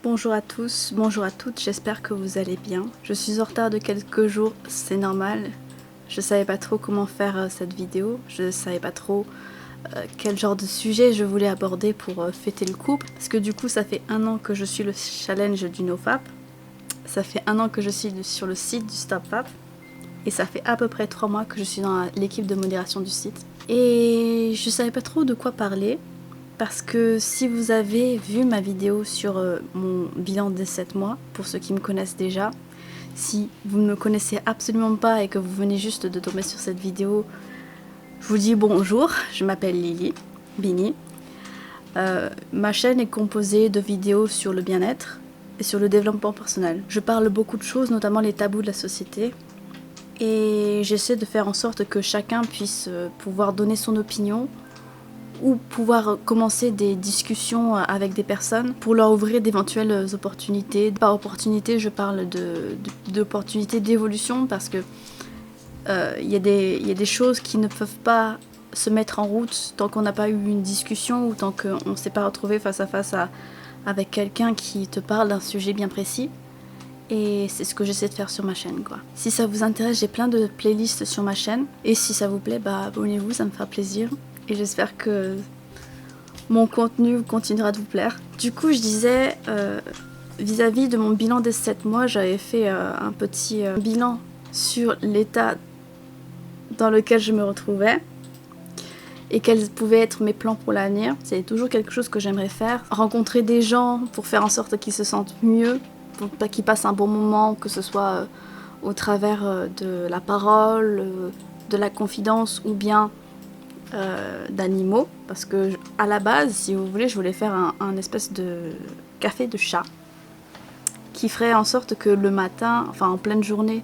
Bonjour à tous, bonjour à toutes, j'espère que vous allez bien. Je suis en retard de quelques jours, c'est normal. Je savais pas trop comment faire cette vidéo, je savais pas trop quel genre de sujet je voulais aborder pour fêter le couple. Parce que du coup ça fait 1 an que je suis le challenge du NoFap. Ça fait 1 an que je suis sur le site du StopFap. Et ça fait à peu près 3 mois que je suis dans l'équipe de modération du site. Et je savais pas trop de quoi parler. Parce que si vous avez vu ma vidéo sur mon bilan des 7 mois, pour ceux qui me connaissent déjà, si vous ne me connaissez absolument pas et que vous venez juste de tomber sur cette vidéo, je vous dis bonjour, je m'appelle Lily, Bini. Ma chaîne est composée de vidéos sur le bien-être et sur le développement personnel. Je parle beaucoup de choses, notamment les tabous de la société. Et j'essaie de faire en sorte que chacun puisse pouvoir donner son opinion ou pouvoir commencer des discussions avec des personnes pour leur ouvrir d'éventuelles opportunités. Par opportunité, je parle d'opportunités d'évolution parce que y a des choses qui ne peuvent pas se mettre en route tant qu'on n'a pas eu une discussion ou tant qu'on ne s'est pas retrouvé face à face avec quelqu'un qui te parle d'un sujet bien précis. Et c'est ce que j'essaie de faire sur ma chaîne, quoi. Si ça vous intéresse, j'ai plein de playlists sur ma chaîne. Et si ça vous plaît, bah abonnez-vous, ça me fera plaisir. Et j'espère que mon contenu continuera de vous plaire. Du coup, je disais, vis-à-vis de mon bilan des 7 mois, j'avais fait un petit bilan sur l'état dans lequel je me retrouvais et quels pouvaient être mes plans pour l'avenir. C'est toujours quelque chose que j'aimerais faire. Rencontrer des gens pour faire en sorte qu'ils se sentent mieux, pour qu'ils passent un bon moment, que ce soit au travers de la parole, de la confidence ou bien d'animaux, parce que à la base, si vous voulez, je voulais faire un espèce de café de chat qui ferait en sorte que le matin, enfin en pleine journée,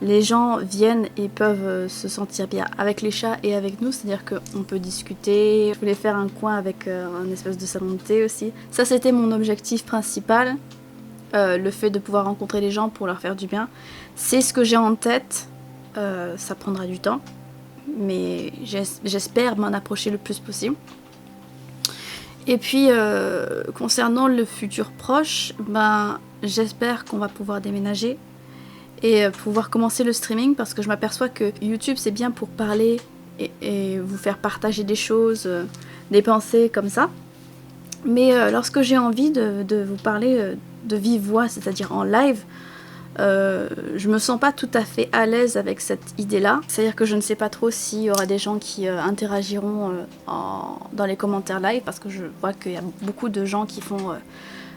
les gens viennent et peuvent se sentir bien avec les chats et avec nous, c'est-à-dire qu'on peut discuter. Je voulais faire un coin avec un espèce de salon de thé aussi. Ça, c'était mon objectif principal, le fait de pouvoir rencontrer les gens pour leur faire du bien. C'est ce que j'ai en tête, ça prendra du temps. Mais j'espère m'en approcher le plus possible. Et puis, concernant le futur proche, ben, j'espère qu'on va pouvoir déménager et pouvoir commencer le streaming parce que je m'aperçois que YouTube, c'est bien pour parler et vous faire partager des choses, des pensées comme ça. Mais lorsque j'ai envie de vous parler de vive voix, c'est-à-dire en live, je me sens pas tout à fait à l'aise avec cette idée-là. C'est-à-dire que je ne sais pas trop s'il y aura des gens qui interagiront dans les commentaires live, parce que je vois qu'il y a beaucoup de gens qui font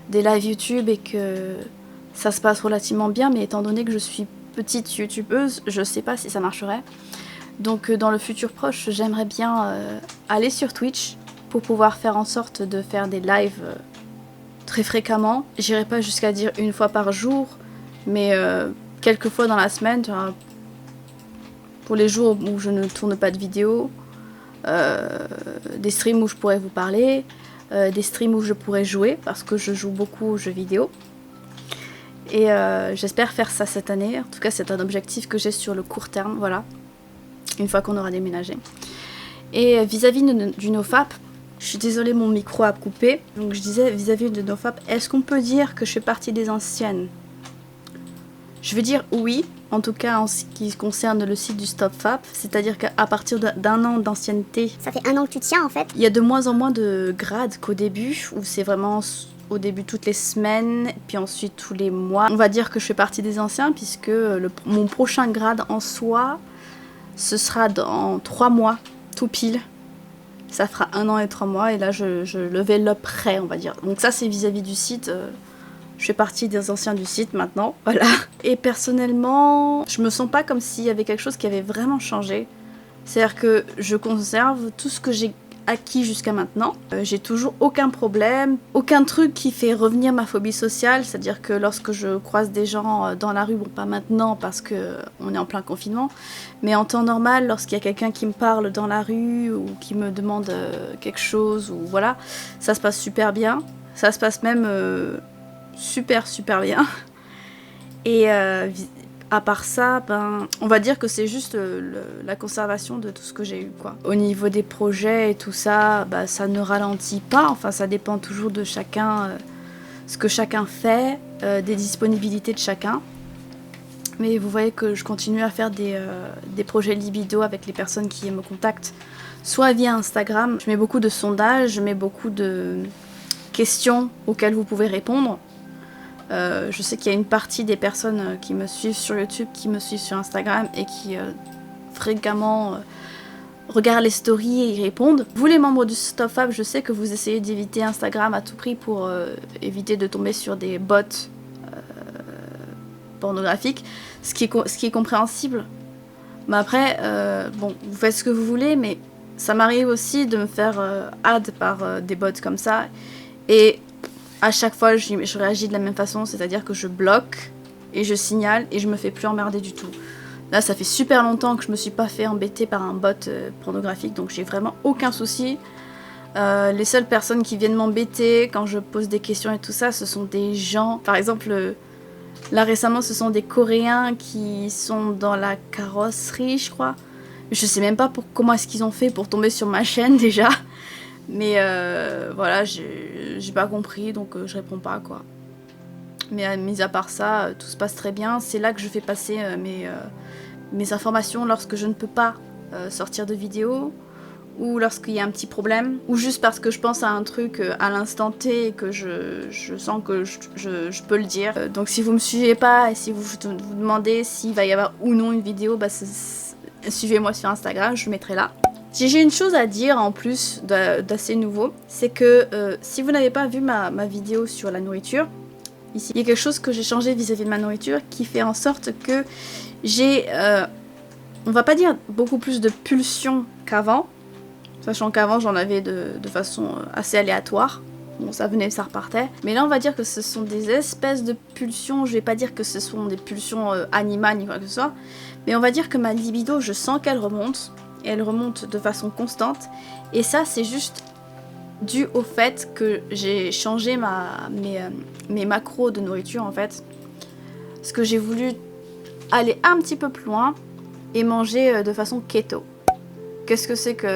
des lives YouTube et que ça se passe relativement bien, mais étant donné que je suis petite youtubeuse, je sais pas si ça marcherait. Donc dans le futur proche, j'aimerais bien aller sur Twitch pour pouvoir faire en sorte de faire des lives très fréquemment. J'irai pas jusqu'à dire 1 fois par jour, mais quelques fois dans la semaine, pour les jours où je ne tourne pas de vidéo, des streams où je pourrais vous parler, des streams où je pourrais jouer, parce que je joue beaucoup aux jeux vidéo. Et j'espère faire ça cette année. En tout cas, c'est un objectif que j'ai sur le court terme, voilà, une fois qu'on aura déménagé. Et vis-à-vis du NoFap, je suis désolée, mon micro a coupé. Donc je disais, vis-à-vis de NoFap, est-ce qu'on peut dire que je fais partie des anciennes ? Je veux dire oui, en tout cas en ce qui concerne le site du StopFap, c'est-à-dire qu'à partir d'1 an d'ancienneté, Ça fait 1 an que tu tiens en fait. il y a de moins en moins de grades qu'au début, où c'est vraiment au début toutes les semaines, puis ensuite tous les mois. On va dire que je fais partie des anciens, puisque mon prochain grade en soi, ce sera dans 3 mois, tout pile. Ça fera 1 an et 3 mois, et là je level up près, on va dire. Donc ça c'est vis-à-vis du site. Je fais partie des anciens du site maintenant, voilà. Et personnellement, je me sens pas comme s'il y avait quelque chose qui avait vraiment changé. C'est-à-dire que je conserve tout ce que j'ai acquis jusqu'à maintenant. J'ai toujours aucun problème, aucun truc qui fait revenir ma phobie sociale. C'est-à-dire que lorsque je croise des gens dans la rue, bon pas maintenant parce qu'on est en plein confinement, mais en temps normal, lorsqu'il y a quelqu'un qui me parle dans la rue ou qui me demande quelque chose, ou voilà, ça se passe super bien. Ça se passe même super bien. Et à part ça, ben, on va dire que c'est juste la conservation de tout ce que j'ai eu, quoi. Au niveau des projets et tout ça, bah, ça ne ralentit pas. Enfin, ça dépend toujours de chacun ce que chacun fait, des disponibilités de chacun. Mais vous voyez que je continue à faire des projets libido avec les personnes qui me contactent, soit via Instagram. Je mets beaucoup de sondages, je mets beaucoup de questions auxquelles vous pouvez répondre. Je sais qu'il y a une partie des personnes qui me suivent sur YouTube, qui me suivent sur Instagram et qui fréquemment regardent les stories et y répondent. Vous les membres du StopFab, je sais que vous essayez d'éviter Instagram à tout prix pour éviter de tomber sur des bots pornographiques, ce qui est compréhensible. Mais après, bon, vous faites ce que vous voulez, mais ça m'arrive aussi de me faire add par des bots comme ça. Et à chaque fois, je réagis de la même façon, c'est-à-dire que je bloque et je signale et je me fais plus emmerder du tout. Là, ça fait super longtemps que je me suis pas fait embêter par un bot pornographique, donc j'ai vraiment aucun souci. Les seules personnes qui viennent m'embêter quand je pose des questions et tout ça, ce sont des gens... Par exemple, là récemment, ce sont des Coréens qui sont dans la carrosserie, je crois. Je sais même pas comment est-ce qu'ils ont fait pour tomber sur ma chaîne déjà. Mais voilà, j'ai pas compris, donc je réponds pas, quoi. Mais mis à part ça, tout se passe très bien. C'est là que je fais passer mes informations lorsque je ne peux pas sortir de vidéo, ou lorsqu'il y a un petit problème, ou juste parce que je pense à un truc à l'instant T et que je sens que je peux le dire. Donc si vous me suivez pas et si vous vous demandez s'il va y avoir ou non une vidéo, bah suivez-moi sur Instagram, je le mettrai là. Si j'ai une chose à dire en plus d'assez nouveau, c'est que si vous n'avez pas vu ma vidéo sur la nourriture, ici, il y a quelque chose que j'ai changé vis-à-vis de ma nourriture qui fait en sorte que j'ai, on va pas dire beaucoup plus de pulsions qu'avant, sachant qu'avant j'en avais de façon assez aléatoire. Bon, ça venait, ça repartait. Mais là, on va dire que ce sont des espèces de pulsions. Je vais pas dire que ce sont des pulsions animales ni quoi que ce soit. Mais on va dire que ma libido, je sens qu'elle remonte. Et elle remonte de façon constante. Et ça, c'est juste dû au fait que j'ai changé mes macros de nourriture, en fait. Parce que j'ai voulu aller un petit peu plus loin et manger de façon keto. Qu'est-ce que c'est que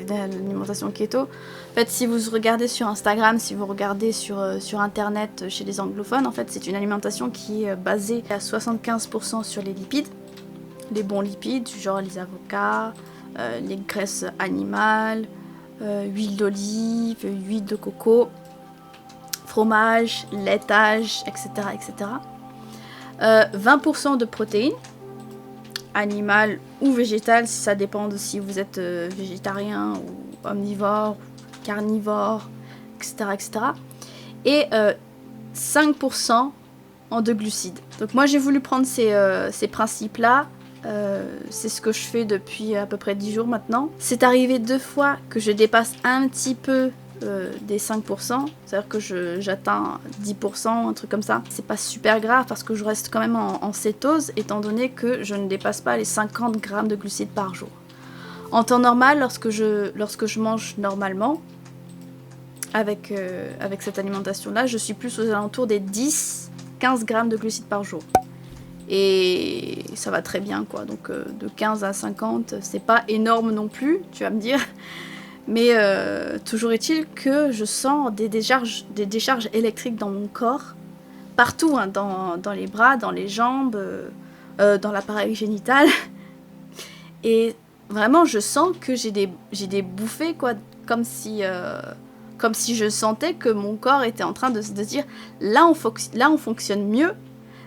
l'alimentation keto? En fait, si vous regardez sur Instagram, si vous regardez sur Internet chez les anglophones, en fait, c'est une alimentation qui est basée à 75% sur les lipides. Les bons lipides, genre les avocats, les graisses animales, huile d'olive, huile de coco, fromage, laitage, etc. etc. 20% de protéines, animales ou végétales, si ça dépend de si vous êtes végétarien ou omnivore, carnivore, etc. etc. Et 5% en de glucides. Donc moi j'ai voulu prendre ces principes-là. C'est ce que je fais depuis à peu près 10 jours maintenant. C'est arrivé 2 fois que je dépasse un petit peu des 5%, c'est-à-dire que j'atteins 10%, un truc comme ça. C'est pas super grave parce que je reste quand même en cétose, étant donné que je ne dépasse pas les 50 grammes de glucides par jour. En temps normal, lorsque je mange normalement, avec cette alimentation-là, je suis plus aux alentours des 10-15 grammes de glucides par jour. Et ça va très bien, quoi. Donc de 15 à 50, c'est pas énorme non plus, tu vas me dire. Mais toujours est-il que je sens des décharges électriques dans mon corps, partout, hein, dans les bras, dans les jambes, dans l'appareil génital. Et vraiment, je sens que j'ai des bouffées, quoi, comme si je sentais que mon corps était en train de se dire là on fonctionne mieux.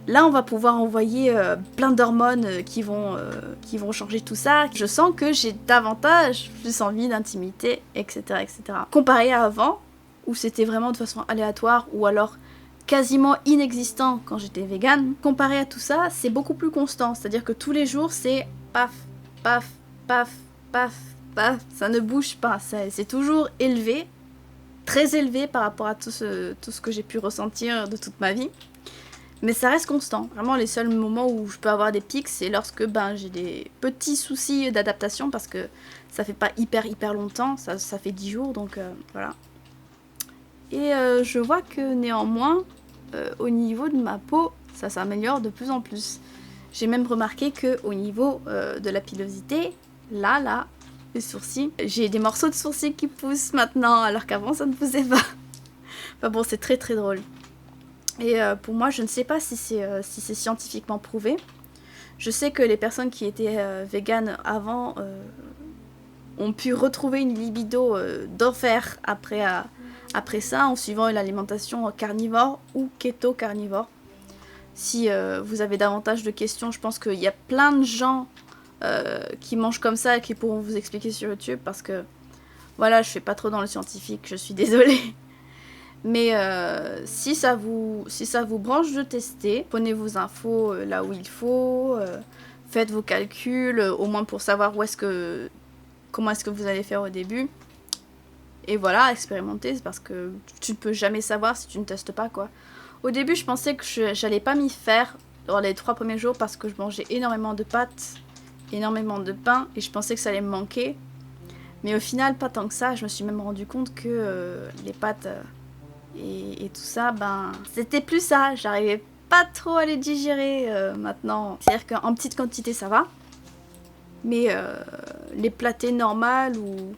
Là, on va pouvoir envoyer plein d'hormones qui vont changer tout ça. Je sens que j'ai davantage plus envie d'intimité, etc., etc. Comparé à avant, où c'était vraiment de façon aléatoire, ou alors quasiment inexistant quand j'étais végane. Comparé à tout ça, c'est beaucoup plus constant. C'est-à-dire que tous les jours, c'est paf, paf, paf, paf, paf. Ça ne bouge pas. C'est toujours élevé, très élevé par rapport à tout ce que j'ai pu ressentir de toute ma vie. Mais ça reste constant. Vraiment, les seuls moments où je peux avoir des pics, c'est lorsque j'ai des petits soucis d'adaptation parce que ça fait pas hyper longtemps, ça fait 10 jours, donc voilà. Et je vois que néanmoins, au niveau de ma peau, ça s'améliore de plus en plus. J'ai même remarqué qu'au niveau de la pilosité, là, les sourcils, j'ai des morceaux de sourcils qui poussent maintenant, alors qu'avant ça ne poussait pas. Enfin bon, c'est très drôle. Et pour moi, je ne sais pas si c'est scientifiquement prouvé. Je sais que les personnes qui étaient véganes avant ont pu retrouver une libido d'enfer après ça, en suivant une alimentation carnivore ou keto-carnivore. Si vous avez davantage de questions, je pense qu'il y a plein de gens qui mangent comme ça et qui pourront vous expliquer sur YouTube, parce que voilà, je fais pas trop dans le scientifique, je suis désolée. Mais si ça vous branche de tester, prenez vos infos là où il faut, faites vos calculs, au moins pour savoir comment est-ce que vous allez faire au début. Et voilà, expérimentez, parce que tu ne peux jamais savoir si tu ne testes pas, quoi. Au début, je pensais que j'allais pas m'y faire dans les 3 premiers jours, parce que je mangeais énormément de pâtes, énormément de pain, et je pensais que ça allait me manquer. Mais au final, pas tant que ça. Je me suis même rendu compte que les pâtes et tout ça, ben, c'était plus ça. J'arrivais pas trop à les digérer maintenant. C'est-à-dire qu'en petite quantité, ça va. Mais les plâtés normales ou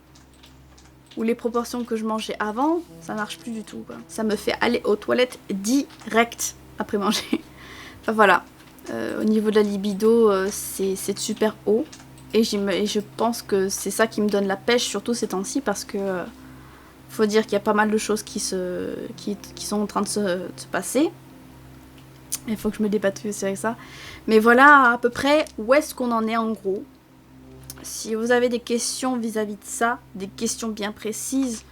les proportions que je mangeais avant, ça marche plus du tout, quoi. Ça me fait aller aux toilettes direct après manger. Enfin voilà. Au niveau de la libido, c'est super haut. Et je pense que c'est ça qui me donne la pêche, surtout ces temps-ci, parce que faut dire qu'il y a pas mal de choses qui sont en train de se passer. Il faut que je me débatte aussi avec ça. Mais voilà à peu près où est-ce qu'on en est en gros. Si vous avez des questions vis-à-vis de ça, des questions bien précises,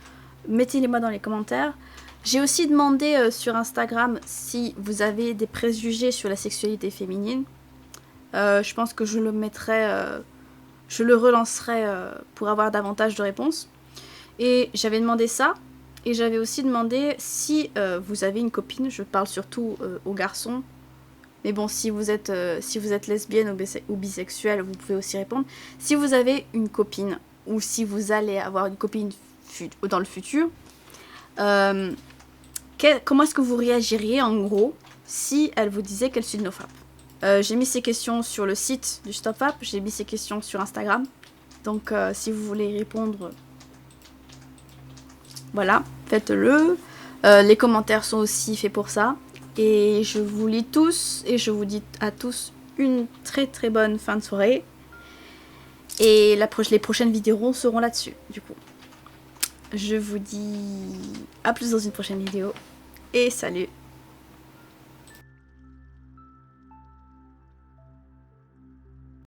mettez-les-moi dans les commentaires. J'ai aussi demandé sur Instagram si vous avez des préjugés sur la sexualité féminine. Je pense que je le mettrai, je le relancerai pour avoir davantage de réponses. Et j'avais demandé ça. Et j'avais aussi demandé si vous avez une copine. Je parle surtout aux garçons. Mais bon, si vous êtes lesbienne ou bisexuelle, vous pouvez aussi répondre. Si vous avez une copine, ou si vous allez avoir une copine dans le futur, comment est-ce que vous réagiriez en gros si elle vous disait qu'elle suit NoFap? J'ai mis ces questions sur le site du StopFap, j'ai mis ces questions sur Instagram. Donc si vous voulez y répondre, voilà, faites-le. Les commentaires sont aussi faits pour ça. Et je vous lis tous et je vous dis à tous une très très bonne fin de soirée. Et les prochaines vidéos seront là-dessus, du coup. Je vous dis à plus dans une prochaine vidéo. Et salut!